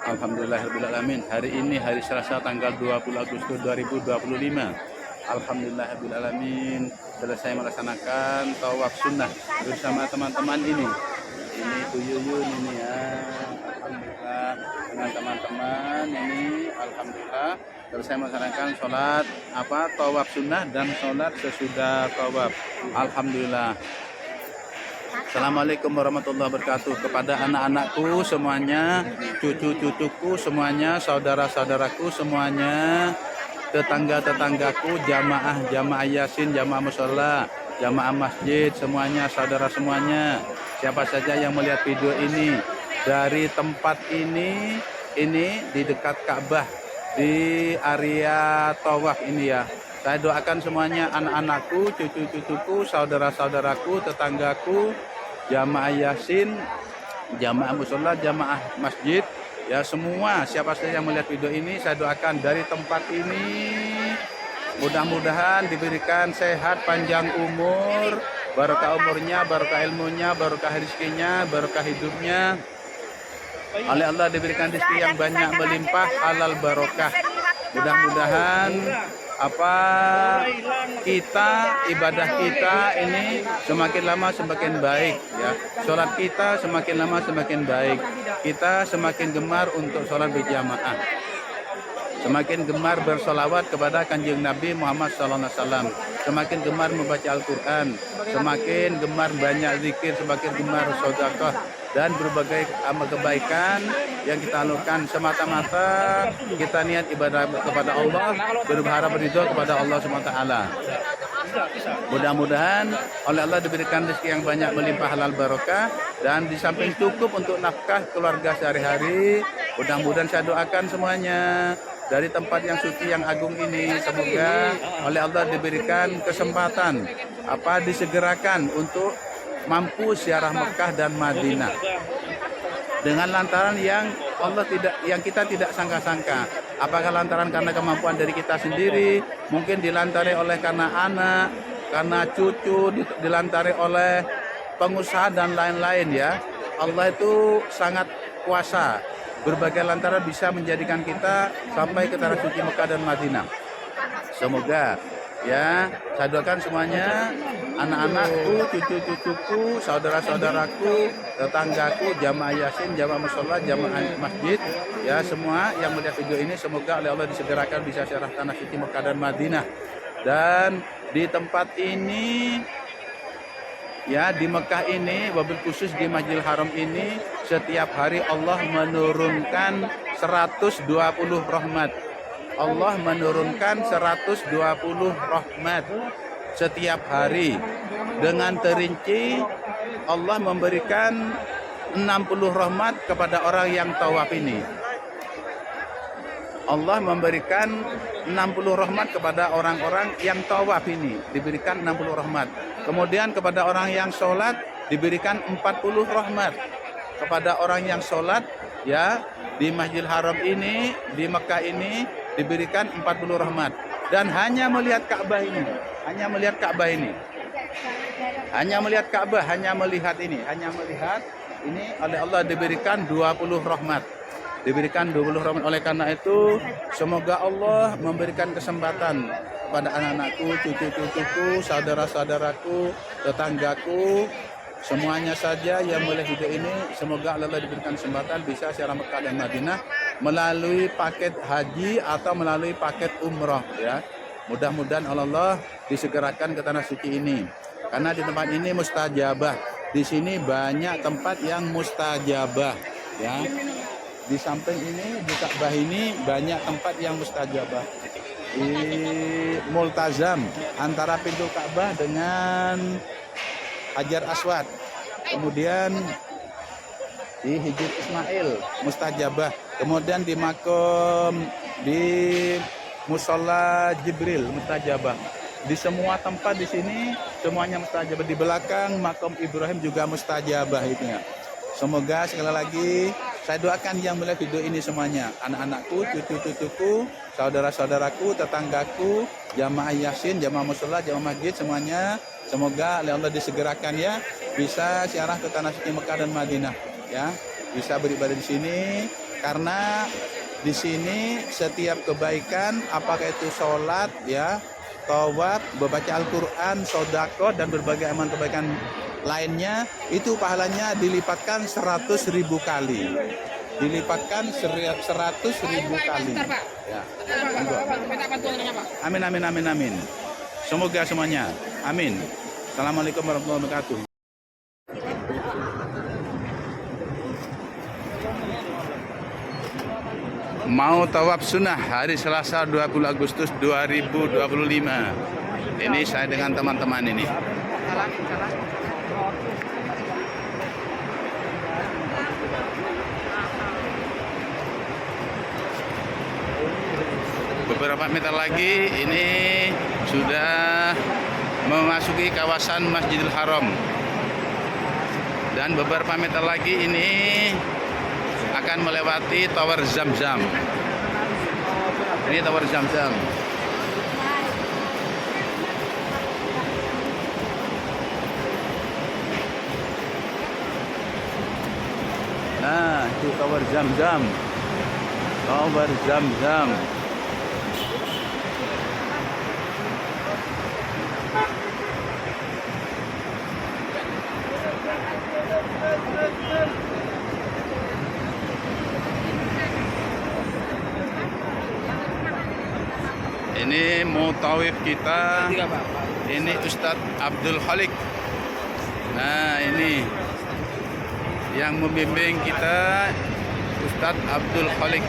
Alhamdulillahirrahmanirrahim. Hari ini hari Selasa tanggal 20 Agustus 2025. Alhamdulillahirrahmanirrahim. Selesai melaksanakan tawaf sunnah bersama teman-teman ini. Ini Bu Yuyun ini ya. Alhamdulillah dengan teman-teman ini. Alhamdulillah selesai melaksanakan sholat tawaf sunnah dan sholat sesudah tawaf. Alhamdulillah. Assalamualaikum warahmatullahi wabarakatuh. Kepada anak-anakku semuanya, cucu-cucuku semuanya, saudara-saudaraku semuanya, tetangga-tetanggaku, jamaah yasin, jamaah mushola, jamaah masjid semuanya, saudara semuanya, siapa saja yang melihat video ini dari tempat ini di dekat Ka'bah, di area tawaf ini ya. Saya doakan semuanya, anak-anakku, cucu-cucuku, saudara-saudaraku, tetanggaku, jamaah yasin, jamaah mushola, jamaah masjid, ya semua siapa saja yang melihat video ini, saya doakan dari tempat ini mudah-mudahan diberikan sehat, panjang umur, barokah umurnya, barokah ilmunya, barokah rezekinya, barokah hidupnya. Oleh Allah diberikan rezeki yang banyak melimpah, halal barokah. Mudah-mudahan ibadah kita ini semakin lama semakin baik ya. Sholat kita semakin lama semakin baik. Kita semakin gemar untuk sholat berjamaah, semakin gemar bersolawat kepada Kanjeng Nabi Muhammad SAW, semakin gemar membaca Al-Quran, semakin gemar banyak zikir, semakin gemar sedekah dan berbagai amal kebaikan yang kita lakukan semata-mata kita niat ibadah kepada Allah, berharap ridho kepada Allah SWT. Mudah-mudahan oleh Allah diberikan rezeki yang banyak melimpah, halal barokah, dan di samping cukup untuk nafkah keluarga sehari-hari. Mudah-mudahan saya doakan semuanya dari tempat yang suci yang agung ini, semoga oleh Allah diberikan kesempatan disegerakan untuk mampu ziarah Mekah dan Madinah dengan lantaran yang kita tidak sangka-sangka. Apakah lantaran karena kemampuan dari kita sendiri, mungkin dilantari oleh karena anak, karena cucu, dilantari oleh pengusaha dan lain-lain ya. Allah itu sangat kuasa, berbagai lantaran bisa menjadikan kita sampai ke tanah suci Mekah dan Madinah. Semoga ya, saya doakan semuanya, anak-anakku, cucu-cucuku, saudara-saudaraku, tetanggaku, jamaah yasin, jamaah mushola, jamaah masjid, ya semua yang melihat video ini semoga oleh Allah disegerakan bisa ziarah tanah suci Mekah dan Madinah. Dan di tempat ini ya, di Mekah ini, wabil khusus di Masjidil Haram ini, setiap hari Allah menurunkan 120 rahmat. Allah menurunkan 120 rahmat setiap hari. Dengan terinci Allah memberikan 60 rahmat kepada orang yang tawaf ini. Allah memberikan 60 rahmat kepada orang-orang yang tawaf ini, diberikan 60 rahmat. Kemudian kepada orang yang sholat diberikan 40 rahmat. Kepada orang yang sholat ya di Masjidil Haram ini, di Mekah ini diberikan 40 rahmat. Dan hanya melihat Ka'bah ini, hanya melihat Ka'bah ini, hanya melihat Ka'bah, hanya melihat ini oleh Allah diberikan 20 rahmat. Diberikan 20 rahmat. Oleh karena itu semoga Allah memberikan kesempatan kepada anak-anakku, cucu-cucuku, saudara-saudaraku, tetanggaku, semuanya saja yang melihat video ini, semoga Allah diberikan kesempatan bisa ziarah Mekah dan Madinah melalui paket haji atau melalui paket umroh ya. Mudah-mudahan Allah disegerakan ke tanah suci ini. Karena di tempat ini mustajabah. Di sini banyak tempat yang mustajabah ya. Di samping ini, di Ka'bah ini banyak tempat yang mustajabah. Di Multazam antara pintu Ka'bah dengan Hajar Aswad. Kemudian di Hijr Ismail mustajabah. Kemudian di makom di Musola Jibril mustajabah. Di semua tempat di sini semuanya mustajabah. Di belakang makom Ibrahim juga mustajabah itu ya. Semoga sekali lagi saya doakan yang melihat video ini semuanya, anak-anakku, cucu-cucuku, saudara-saudaraku, tetanggaku, jamaah yasin, jamaah mushola, jamaah masjid semuanya, semoga oleh Allah disegerakan ya, bisa ziarah ke tanah suci Mekah dan Madinah ya. bisa beribadah di sini karena di sini setiap kebaikan apakah itu sholat ya, tawaf, membaca Al-Quran, sodako dan berbagai amal kebaikan lainnya itu pahalanya dilipatkan 100.000 kali. Dilipatkan 100.000 kali. Ya. Amin amin amin amin. Semoga semuanya. Amin. Assalamualaikum warahmatullahi wabarakatuh. Mau tawaf sunnah hari Selasa 20 Agustus 2025. Ini saya dengan teman-teman ini. Beberapa meter lagi ini sudah memasuki kawasan Masjidil Haram. Dan beberapa meter lagi ini akan melewati Tower Zam-Zam. Ini Tower Zam-Zam. Nah, itu Tower Zam-Zam. Tower Zam-Zam. Ini mutawif kita, ini Ustadz Abdul Khalik. Nah ini yang membimbing kita Ustadz Abdul Khalik.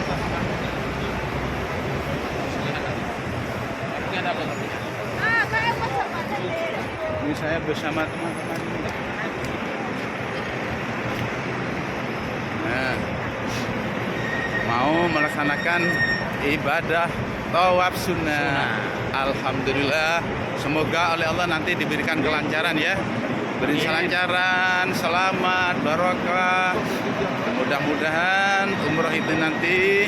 Ini saya bersama teman-teman. Nah, mau melaksanakan ibadah tawaf sunnah. Alhamdulillah, semoga oleh Allah nanti diberikan kelancaran ya, beri kelancaran, selamat, barokah. Mudah-mudahan umroh itu nanti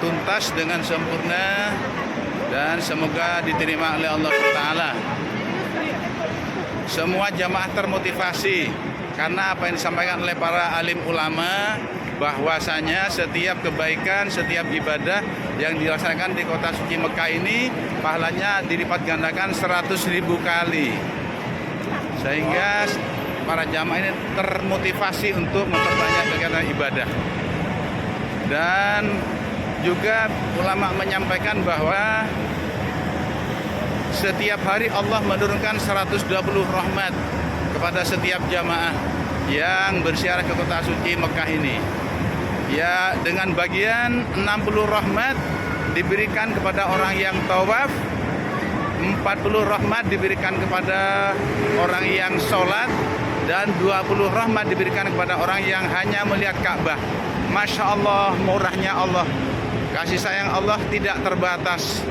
tuntas dengan sempurna dan semoga diterima oleh Allah Taala. Semua jamaah termotivasi karena apa yang disampaikan oleh para alim ulama, bahwasanya setiap kebaikan, setiap ibadah yang dilaksanakan di kota suci Mekah ini pahalanya dilipat gandakan 100.000 kali. Sehingga para jamaah ini termotivasi untuk memperbanyak kegiatan ibadah. Dan juga ulama menyampaikan bahwa setiap hari Allah menurunkan 120 rahmat kepada setiap jamaah yang berziarah ke kota suci Mekah ini. Ya, dengan bagian 60 rahmat diberikan kepada orang yang tawaf, 40 rahmat diberikan kepada orang yang sholat, dan 20 rahmat diberikan kepada orang yang hanya melihat Ka'bah. Masya Allah, murahnya Allah, kasih sayang Allah tidak terbatas.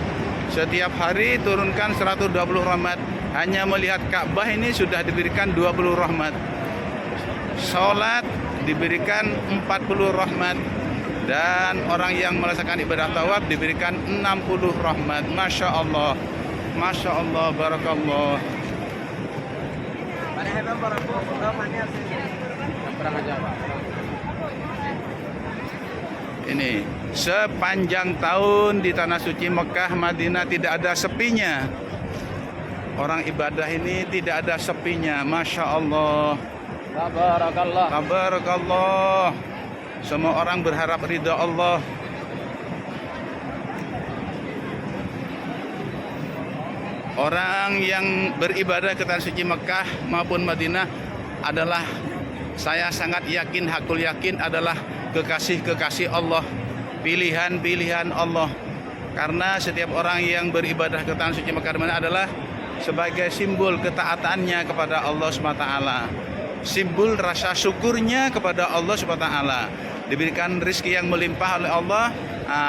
Setiap hari turunkan 120 rahmat. Hanya melihat Ka'bah ini sudah diberikan 20 rahmat. Sholat diberikan 40 rahmat. Dan orang yang melaksanakan ibadah tawaf diberikan 60 rahmat. Masya Allah. Masya Allah, barakallah. Ini sepanjang tahun di tanah suci Mekah, Madinah tidak ada sepinya. Orang ibadah ini tidak ada sepinya. Masya Allah. Tabarakallah. Tabarakallah. Semua orang berharap ridha Allah. Orang yang beribadah ke tanah suci Mekah maupun Madinah adalah, saya sangat yakin, hakul yakin adalah kekasih-kekasih Allah, pilihan-pilihan Allah. Karena setiap orang yang beribadah ke tanah suci Mekah dan Madinah adalah sebagai simbol ketaatannya kepada Allah SWT, simbol rasa syukurnya kepada Allah SWT. Diberikan rezeki yang melimpah oleh Allah.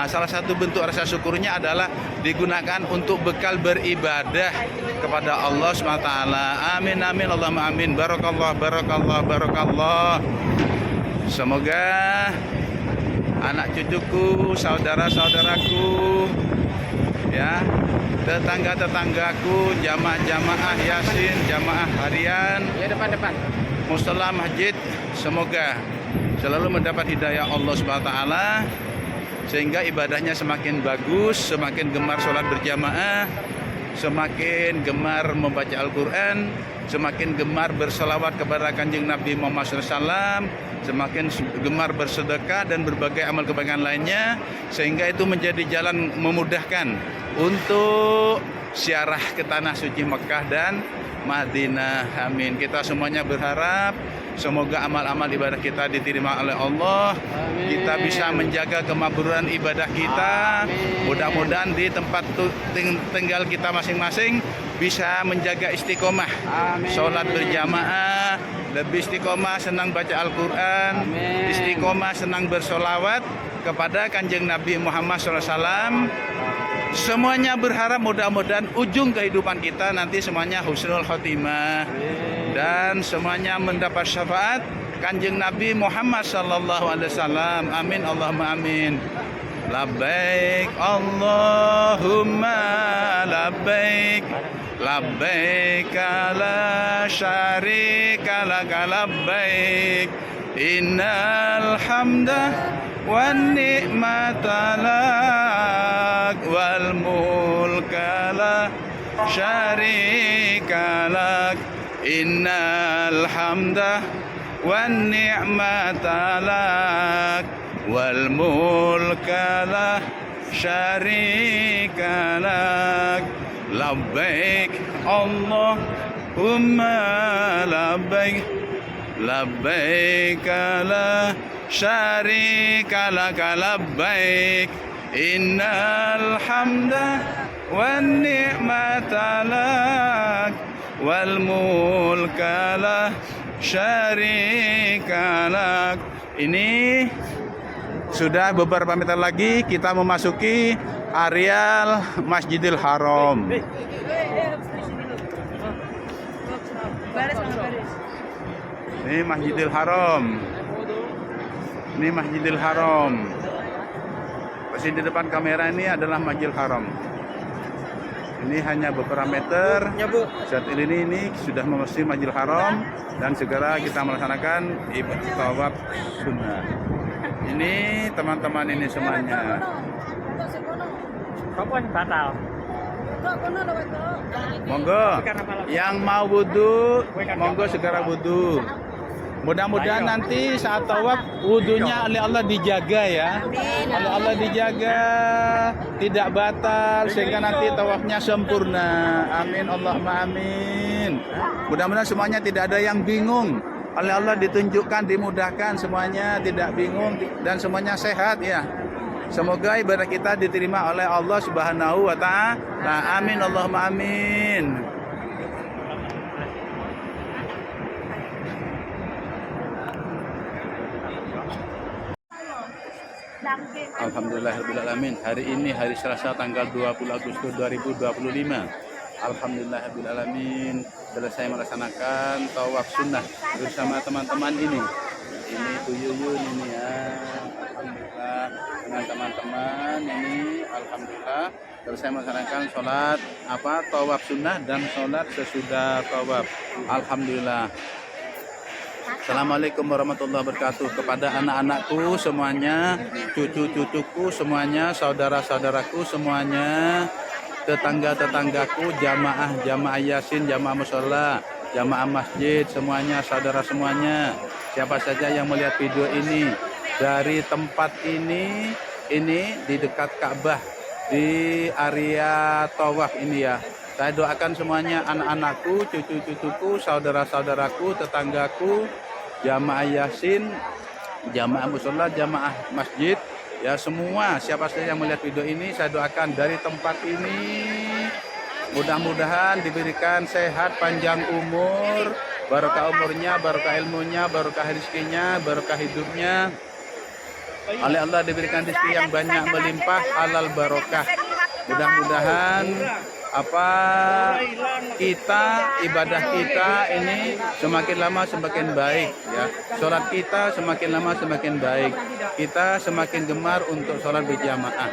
Salah satu bentuk rasa syukurnya adalah digunakan untuk bekal beribadah kepada Allah SWT. Amin amin Allahumma amin. Barakallah, barakallah, barakallah. Semoga anak cucuku, saudara-saudaraku, ya, tetangga-tetanggaku, jamaah-jamaah yasin, jamaah harian, Ya, depan. musala masjid, semoga selalu mendapat hidayah Allah Subhanahu wa taala, sehingga ibadahnya semakin bagus, semakin gemar sholat berjamaah, semakin gemar membaca Al-Quran, semakin gemar berselawat kepada Kanjeng Nabi Muhammad SAW, semakin gemar bersedekah dan berbagai amal kebaikan lainnya, sehingga itu menjadi jalan memudahkan untuk ziarah ke tanah suci Mekah dan Madinah. Amin. Kita semuanya berharap semoga amal-amal ibadah kita diterima oleh Allah. Amin. Kita bisa menjaga kemakburan ibadah kita. Mudah-mudahan di tempat tinggal kita masing-masing bisa menjaga istiqomah. Amin. Sholat berjamaah, lebih istiqomah senang baca Al-Quran, Amin. istiqomah senang bersolawat kepada Kanjeng Nabi Muhammad SAW. Semuanya berharap mudah-mudahan ujung kehidupan kita nanti semuanya husnul khotimah dan semuanya mendapat syafaat Kanjeng Nabi Muhammad sallallahu alaihi wasallam. Amin Allahumma amin. Labbaik Allahumma labbaik, labbaik la syarika lak labbaik, innal hamda wan ni'mata lak wal mulka la syarika lak, innal hamda wan ni'mata lak wal mulka la syarika lak, labbaik Allahumma labbaik, labbaik la syarika lak labbaik, innal hamda wan ni'mata lak wal mulka la syarika lak. Ini sudah beberapa meter lagi kita memasuki areal Masjidil Haram. Ini Masjidil Haram. Ini Masjidil Haram. Posisi di depan kamera ini adalah Masjidil Haram. Ini hanya beberapa meter. Saat ini sudah memasuki Masjidil Haram dan segera kita melaksanakan ibadah tawaf sunnah. Ini teman-teman ini semuanya. Kapan batal? Monggo yang mau wudhu, monggo segera wudhu. Mudah-mudahan nanti saat tawaf wudhunya oleh Allah dijaga ya. Oleh Allah dijaga, tidak batal sehingga nanti tawafnya sempurna. Amin Allahumma amin. Mudah-mudahan semuanya tidak ada yang bingung. Oleh Allah ditunjukkan, dimudahkan, semuanya tidak bingung dan semuanya sehat ya. Semoga ibadah kita diterima oleh Allah Subhanahu wa taala. Amin Allahumma amin. Alhamdulillahirrahmanirrahim. Hari ini hari Selasa tanggal 20 Agustus 2025. Alhamdulillahirrahmanirrahim. Selesai melaksanakan tawaf sunnah bersama teman-teman ini. Ini Bu Yuyun ini ya. Alhamdulillah dengan teman-teman ini. Alhamdulillah selesai melaksanakan sholat tawaf sunnah dan sholat sesudah tawaf. Alhamdulillah. Assalamualaikum warahmatullahi wabarakatuh. Kepada anak-anakku semuanya, cucu-cucuku semuanya, saudara-saudaraku semuanya, tetangga-tetanggaku, jamaah yasin, jamaah mushola, jamaah masjid, semuanya, saudara semuanya, siapa saja yang melihat video ini dari tempat ini di dekat Ka'bah, di area tawaf ini ya. Saya doakan semuanya, anak-anakku, cucu-cucuku, saudara-saudaraku, tetanggaku, jamaah yasin, jamaah mushola, jamaah masjid, ya semua siapa saja yang melihat video ini, saya doakan dari tempat ini mudah-mudahan diberikan sehat, panjang umur, barokah umurnya, barokah ilmunya, barokah rezekinya, barokah hidupnya. Oleh Allah diberikan rezeki yang banyak melimpah, halal barokah. Mudah-mudahan ibadah kita ini semakin lama semakin baik ya. Sholat kita semakin lama semakin baik. Kita semakin gemar untuk sholat berjamaah,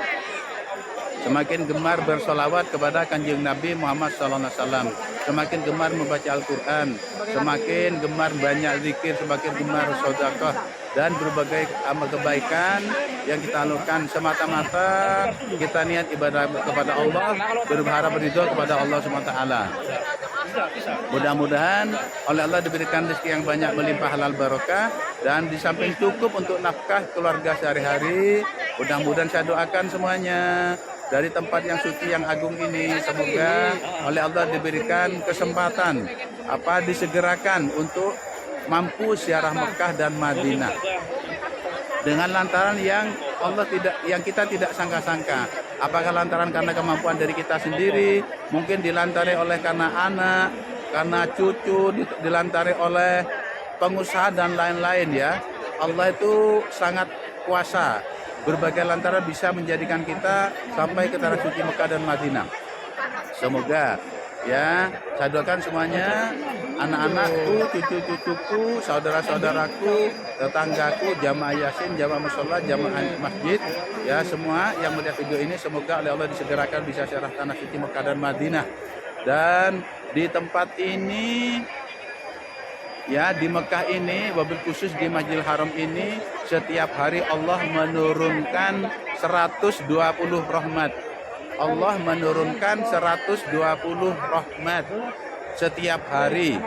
semakin gemar bersolawat kepada Kanjeng Nabi Muhammad SAW. semakin gemar membaca Al-Quran, semakin gemar banyak zikir, semakin gemar sedekah dan berbagai amal kebaikan yang kita lakukan semata-mata kita niat ibadah kepada Allah, berharap ridho kepada Allah SWT. Mudah-mudahan oleh Allah diberikan rezeki yang banyak melimpah halal barokah dan di samping cukup untuk nafkah keluarga sehari-hari. Mudah-mudahan saya doakan semuanya dari tempat yang suci yang agung ini, semoga oleh Allah diberikan kesempatan disegerakan untuk mampu ziarah Mekah dan Madinah dengan lantaran yang kita tidak sangka-sangka. Apakah lantaran karena kemampuan dari kita sendiri, mungkin dilantari oleh karena anak, karena cucu, dilantari oleh pengusaha dan lain-lain ya. Allah itu sangat kuasa. Berbagai lantaran bisa menjadikan kita sampai ke tanah suci Mekah dan Madinah. Semoga ya, saya doakan semuanya, anak-anakku, cucu-cucuku, saudara-saudaraku, tetanggaku, jamaah Yasin, jamaah musola, jamaah masjid, ya semua yang melihat video ini semoga oleh Allah disegerakan bisa ziarah tanah suci Mekah dan Madinah. Dan di tempat ini, ya di Mekah ini, wabil khusus di Masjidil Haram ini, setiap hari Allah menurunkan 120 rahmat. Allah menurunkan 120 rahmat setiap hari.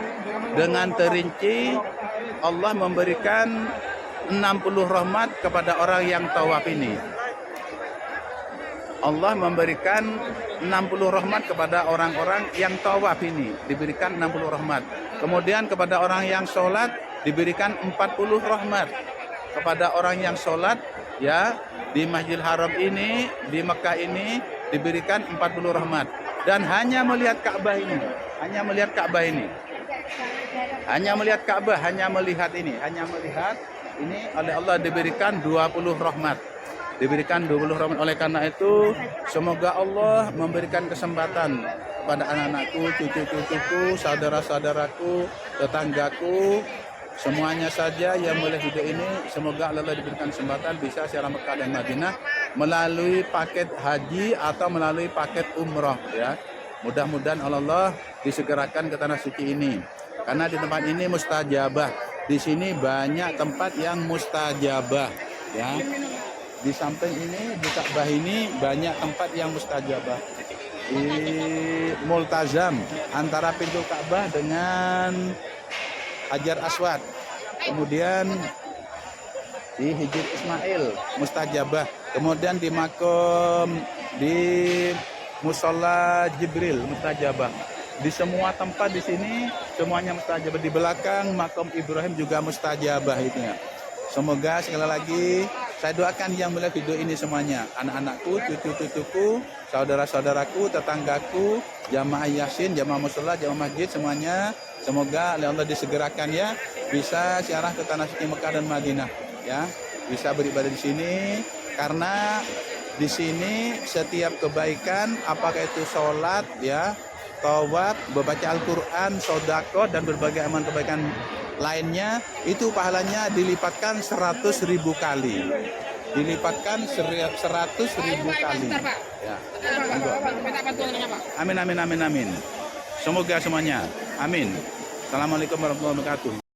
Dengan terinci Allah memberikan 60 rahmat kepada orang yang tawaf ini. Allah memberikan 60 rahmat kepada orang-orang yang tawaf ini, diberikan 60 rahmat. Kemudian kepada orang yang sholat diberikan 40 rahmat. Kepada orang yang sholat ya di Masjidil Haram ini, di Mekah ini diberikan 40 rahmat. Dan hanya melihat Ka'bah ini, hanya melihat Ka'bah ini, hanya melihat Ka'bah, hanya melihat ini oleh Allah diberikan 20 rahmat. Diberikan 20 rahmat. Oleh karena itu semoga Allah memberikan kesempatan kepada anak-anakku, cucu-cucuku, saudara-saudaraku, tetanggaku, semuanya saja yang melihat video ini, semoga Allah diberikan kesempatan bisa ziarah Mekah dan Madinah melalui paket haji atau melalui paket umroh ya. Mudah-mudahan Allah disegerakan ke tanah suci ini. Karena di tempat ini mustajabah. Di sini banyak tempat yang mustajabah ya. Di samping ini, di Ka'bah ini banyak tempat yang mustajabah. Di Multazam antara pintu Ka'bah dengan Hajar Aswad, kemudian di Hijr Ismail mustajabah, kemudian di makom di Musola Jibril mustajabah. Di semua tempat di sini semuanya mustajabah. Di belakang makom Ibrahim juga mustajabah itu ya. Semoga sekali lagi saya doakan yang melihat video ini semuanya, anak-anakku, cucu-cucuku, saudara-saudaraku, tetanggaku, jamaah Yasin, jamaah musola, jamaah masjid semuanya. Semoga oleh Allah disegerakan ya, bisa ziarah ke tanah suci Mekah dan Madinah ya, bisa beribadah di sini karena di sini setiap kebaikan apakah itu sholat ya, tawaf, membaca Al-Quran, sedekah dan berbagai amal kebaikan lainnya itu pahalanya dilipatkan 100.000 kali. Dilipatkan 100.000 kali. Ya. Amin amin amin amin. Semoga semuanya. Amin. Assalamualaikum warahmatullahi wabarakatuh.